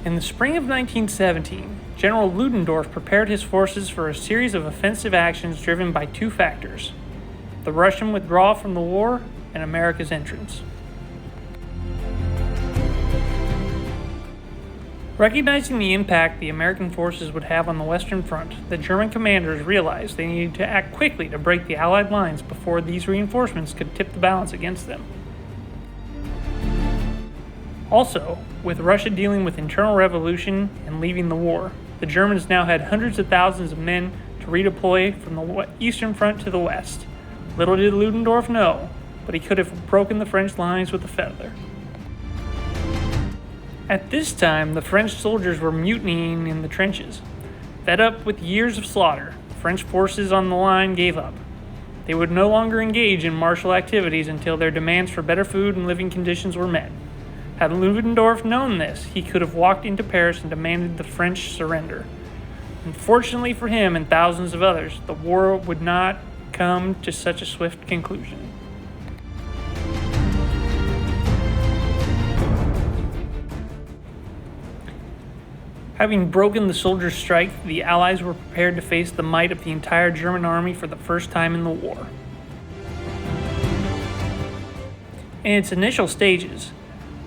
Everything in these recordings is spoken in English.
In the spring of 1917, General Ludendorff prepared his forces for a series of offensive actions driven by two factors: the Russian withdrawal from the war and America's entrance. Recognizing the impact the American forces would have on the Western Front, the German commanders realized they needed to act quickly to break the Allied lines before these reinforcements could tip the balance against them. Also, with Russia dealing with internal revolution and leaving the war, the Germans now had hundreds of thousands of men to redeploy from the Eastern Front to the West. Little did Ludendorff know, but he could have broken the French lines with a feather. At this time, the French soldiers were mutinying in the trenches. Fed up with years of slaughter, French forces on the line gave up. They would no longer engage in martial activities until their demands for better food and living conditions were met. Had Ludendorff known this, he could have walked into Paris and demanded the French surrender. Unfortunately for him and thousands of others, the war would not come to such a swift conclusion. Having broken the soldiers' strike, the Allies were prepared to face the might of the entire German army for the first time in the war. In its initial stages,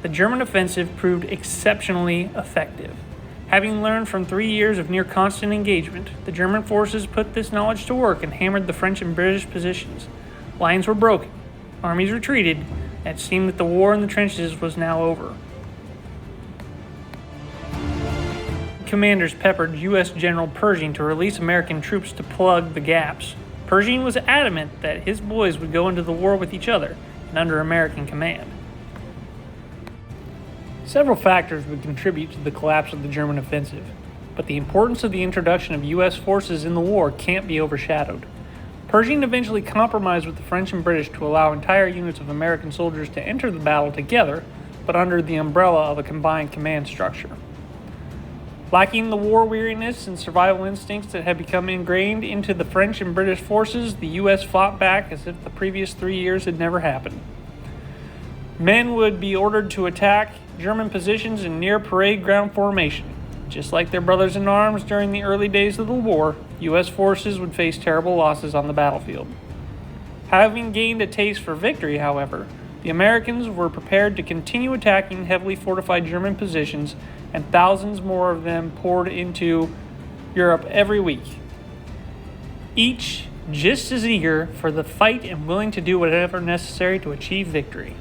the German offensive proved exceptionally effective. Having learned from 3 years of near constant engagement, the German forces put this knowledge to work and hammered the French and British positions. Lines were broken, armies retreated, and it seemed that the war in the trenches was now over. Commanders peppered U.S. General Pershing to release American troops to plug the gaps. Pershing was adamant that his boys would go into the war with each other and under American command. Several factors would contribute to the collapse of the German offensive, but the importance of the introduction of U.S. forces in the war can't be overshadowed. Pershing eventually compromised with the French and British to allow entire units of American soldiers to enter the battle together, but under the umbrella of a combined command structure. Lacking the war weariness and survival instincts that had become ingrained into the French and British forces, the U.S. fought back as if the previous 3 years had never happened. Men would be ordered to attack German positions in near parade ground formation. Just like their brothers in arms during the early days of the war, U.S. forces would face terrible losses on the battlefield. Having gained a taste for victory, however, the Americans were prepared to continue attacking heavily fortified German positions, and thousands more of them poured into Europe every week, each just as eager for the fight and willing to do whatever necessary to achieve victory.